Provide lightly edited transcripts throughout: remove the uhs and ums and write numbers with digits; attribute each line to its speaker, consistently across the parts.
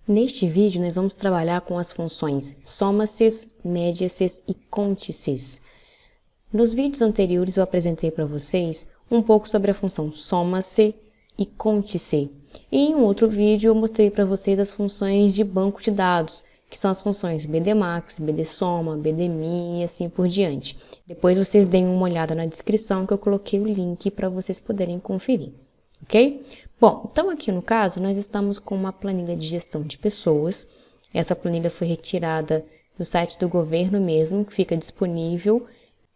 Speaker 1: Neste vídeo, nós vamos trabalhar com as funções soma-ses, média-ses e conte-ses. Nos vídeos anteriores, eu apresentei para vocês um pouco sobre a função soma-se e conte-se. E em um outro vídeo, eu mostrei para vocês as funções de banco de dados, que são as funções bdmax, bdsoma, bdmin e assim por diante. Depois vocês deem uma olhada na descrição que eu coloquei o link para vocês poderem conferir, ok? Bom, então aqui no caso, nós estamos com uma planilha de gestão de pessoas. Essa planilha foi retirada do site do governo mesmo, que fica disponível,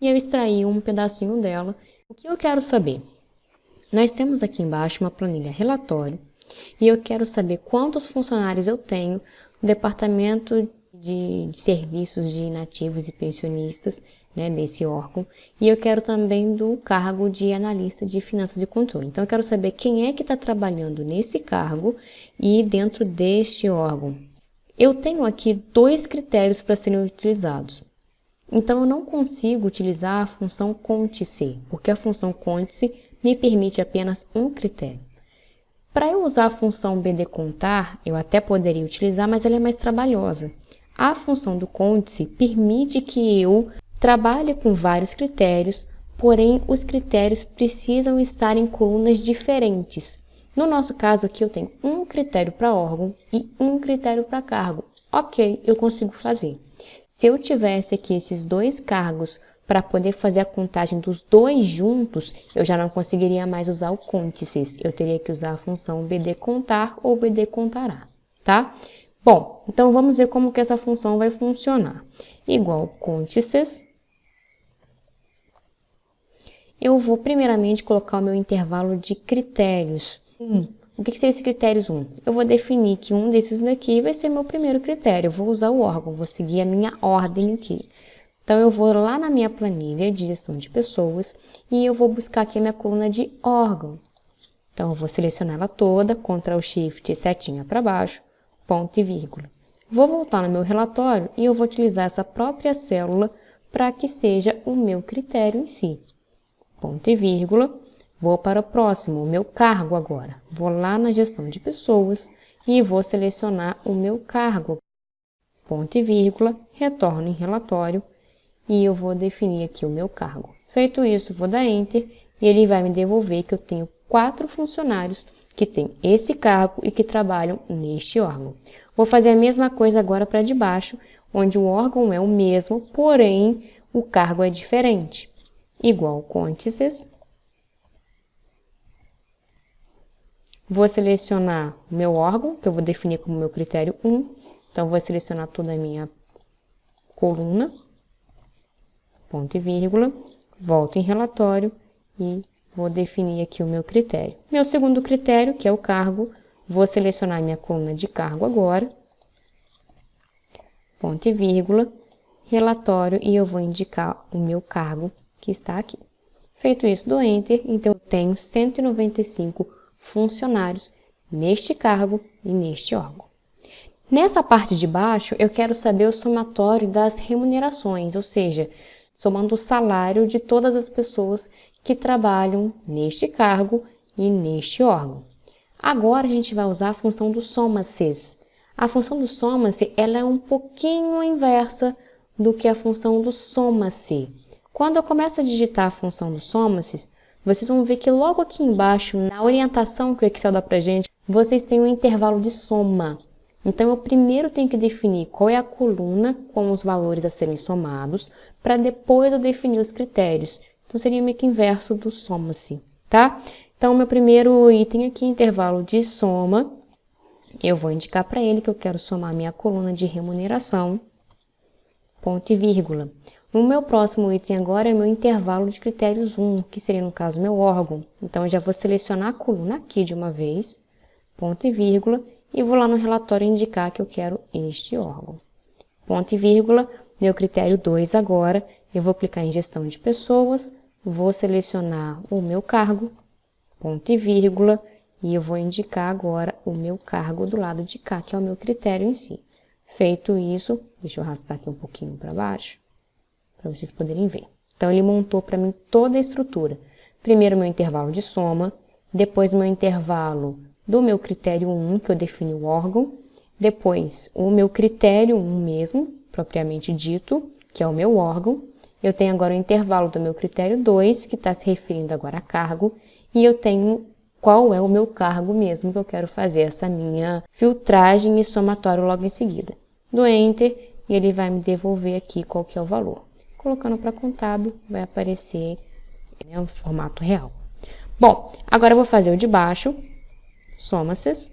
Speaker 1: e eu extraí um pedacinho dela. O que eu quero saber? Nós temos aqui embaixo uma planilha relatório, e eu quero saber quantos funcionários eu tenho no departamento de serviços de inativos e pensionistas, né, desse órgão, e eu quero também do cargo de analista de finanças e controle. Então, eu quero saber quem é que está trabalhando nesse cargo e dentro deste órgão. Eu tenho aqui dois critérios para serem utilizados. Então, eu não consigo utilizar a função conte-se, porque a função conte-se me permite apenas um critério. Para eu usar a função bdcontar, eu até poderia utilizar, mas ela é mais trabalhosa. A função do conte-se permite que eu trabalhe com vários critérios, porém os critérios precisam estar em colunas diferentes. No nosso caso aqui eu tenho um critério para órgão e um critério para cargo. Ok, eu consigo fazer. Se eu tivesse aqui esses dois cargos para poder fazer a contagem dos dois juntos, eu já não conseguiria mais usar o conte-ses. Eu teria que usar a função bdcontar ou bdcontará, tá? Bom, então vamos ver como que essa função vai funcionar. Igual conte-ses. Eu vou primeiramente colocar o meu intervalo de critérios. O que seria esse critérios 1? Eu vou definir que um desses daqui vai ser meu primeiro critério. Eu vou usar o órgão, vou seguir a minha ordem aqui. Então, eu vou lá na minha planilha de gestão de pessoas e eu vou buscar aqui a minha coluna de órgão. Então, eu vou selecionar ela toda, Ctrl Shift, setinha para baixo, ponto e vírgula. Vou voltar no meu relatório e eu vou utilizar essa própria célula para que seja o meu critério em si. Ponto e vírgula. Vou para o próximo, o meu cargo agora. Vou lá na gestão de pessoas e vou selecionar o meu cargo. Ponto e vírgula, retorno em relatório e eu vou definir aqui o meu cargo. Feito isso, vou dar Enter e ele vai me devolver que eu tenho 4 funcionários que têm esse cargo e que trabalham neste órgão. Vou fazer a mesma coisa agora para de baixo, onde o órgão é o mesmo, porém o cargo é diferente. Igual conte-ses. Vou selecionar o meu órgão, que eu vou definir como meu critério 1. Então, vou selecionar toda a minha coluna, ponto e vírgula, volto em relatório e vou definir aqui o meu critério. Meu segundo critério, que é o cargo, vou selecionar minha coluna de cargo agora, ponto e vírgula, relatório e eu vou indicar o meu cargo que está aqui. Feito isso, dou Enter, então eu tenho 195 funcionários neste cargo e neste órgão. Nessa parte de baixo, eu quero saber o somatório das remunerações, ou seja, somando o salário de todas as pessoas que trabalham neste cargo e neste órgão. Agora, a gente vai usar a função do soma-ses. A função do soma-se, ela é um pouquinho inversa do que a função do soma-se. Quando eu começo a digitar a função do soma-se, vocês vão ver que logo aqui embaixo, na orientação que o Excel dá pra gente, vocês têm um intervalo de soma. Então, eu primeiro tenho que definir qual é a coluna com os valores a serem somados, para depois eu definir os critérios. Então, seria meio que inverso do soma-se, tá? Então, meu primeiro item aqui, intervalo de soma, eu vou indicar para ele que eu quero somar minha coluna de remuneração, ponto e vírgula. O meu próximo item agora é meu intervalo de critérios 1, que seria, no caso, meu órgão. Então, eu já vou selecionar a coluna aqui de uma vez, ponto e vírgula, e vou lá no relatório indicar que eu quero este órgão. Ponto e vírgula, meu critério 2 agora, eu vou clicar em gestão de pessoas, vou selecionar o meu cargo, ponto e vírgula, e eu vou indicar agora o meu cargo do lado de cá, que é o meu critério em si. Feito isso, deixa eu arrastar aqui um pouquinho para baixo, para vocês poderem ver. Então, ele montou para mim toda a estrutura. Primeiro, meu intervalo de soma, depois meu intervalo do meu critério 1, que eu defini o órgão, Depois, o meu critério 1 mesmo, propriamente dito, que é o meu órgão. Eu tenho agora o intervalo do meu critério 2, que está se referindo agora a cargo. E eu tenho qual é o meu cargo mesmo que eu quero fazer essa minha filtragem e somatório logo em seguida. Dou Enter e ele vai me devolver aqui qual que é o valor. Colocando para contábil, vai aparecer no formato real. Bom, agora eu vou fazer o de baixo, soma-se,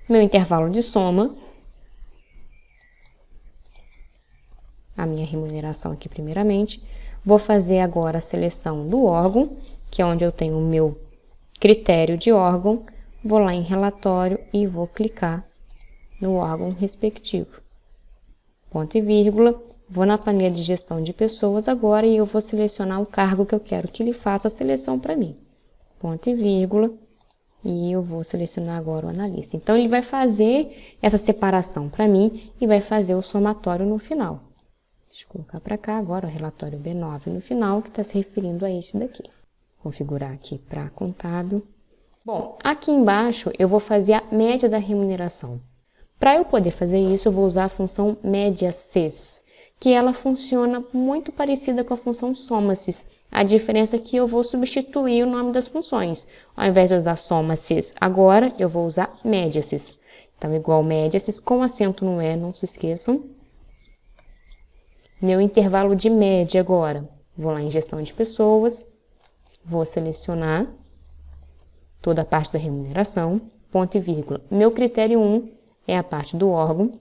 Speaker 1: meu intervalo de soma, a minha remuneração aqui primeiramente. Vou fazer agora a seleção do órgão, que é onde eu tenho o meu critério de órgão. Vou lá em relatório e vou clicar no órgão respectivo. Ponto e vírgula. Vou na planilha de gestão de pessoas agora e eu vou selecionar o cargo que eu quero que ele faça a seleção para mim. Ponto e vírgula. E eu vou selecionar agora o analista. Então, ele vai fazer essa separação para mim e vai fazer o somatório no final. Deixa eu colocar para cá agora o relatório B9 no final, que está se referindo a esse daqui. Configurar aqui para contábil. Bom, aqui embaixo eu vou fazer a média da remuneração. Para eu poder fazer isso, eu vou usar a função média-cs, que ela funciona muito parecida com a função soma-cs. A diferença é que eu vou substituir o nome das funções. Ao invés de usar soma-cs agora, eu vou usar média-cs. Então, igual média-cs, com acento no E, não se esqueçam. Meu intervalo de média agora. Vou lá em gestão de pessoas, vou selecionar toda a parte da remuneração, ponto e vírgula. Meu critério 1 é a parte do órgão,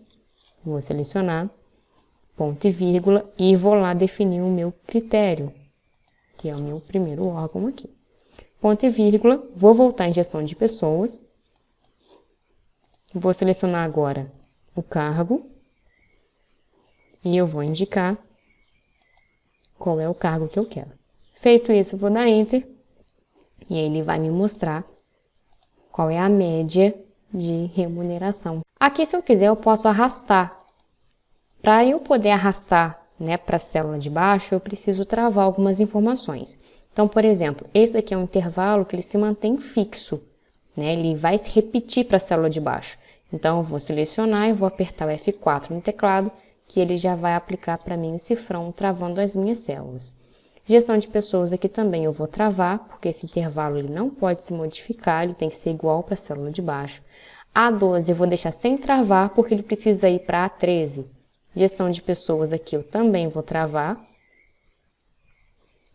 Speaker 1: vou selecionar, ponto e vírgula, e vou lá definir o meu critério, que é o meu primeiro órgão aqui. Ponto e vírgula, vou voltar em gestão de pessoas, vou selecionar agora o cargo, e eu vou indicar qual é o cargo que eu quero. Feito isso, eu vou dar Enter, e ele vai me mostrar qual é a média de remuneração. Aqui, se eu quiser, eu posso arrastar. Para eu poder arrastar, né, para a célula de baixo, eu preciso travar algumas informações. Então, por exemplo, esse aqui é um intervalo que ele se mantém fixo, né? Ele vai se repetir para a célula de baixo. Então, eu vou selecionar e vou apertar o F4 no teclado, que ele já vai aplicar para mim o cifrão, travando as minhas células. Gestão de pessoas aqui também eu vou travar, porque esse intervalo ele não pode se modificar, ele tem que ser igual para a célula de baixo. A12 eu vou deixar sem travar, porque ele precisa ir para A13. Gestão de pessoas aqui eu também vou travar.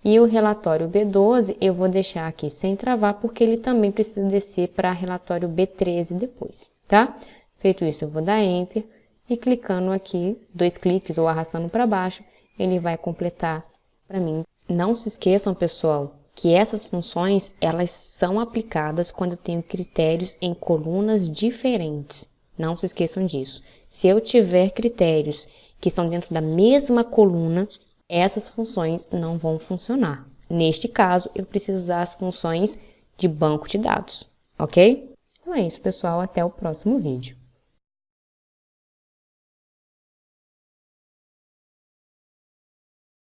Speaker 1: E o relatório B12 eu vou deixar aqui sem travar, porque ele também precisa descer para relatório B13 depois, tá? Feito isso, eu vou dar Enter e clicando aqui, 2 cliques ou arrastando para baixo, ele vai completar para mim. Não se esqueçam, pessoal, que essas funções, elas são aplicadas quando eu tenho critérios em colunas diferentes. Não se esqueçam disso. Se eu tiver critérios que estão dentro da mesma coluna, essas funções não vão funcionar. Neste caso, eu preciso usar as funções de banco de dados, ok? Então é isso, pessoal. Até o próximo vídeo.